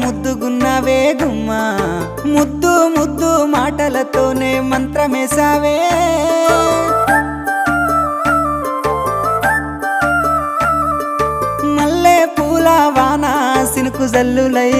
ముద్దుగున్నావే గుమ్మా ముద్దు ముద్దు మాటలతోనే మంత్రమేసావే మల్లె పూల వాన సినుకు జల్లులై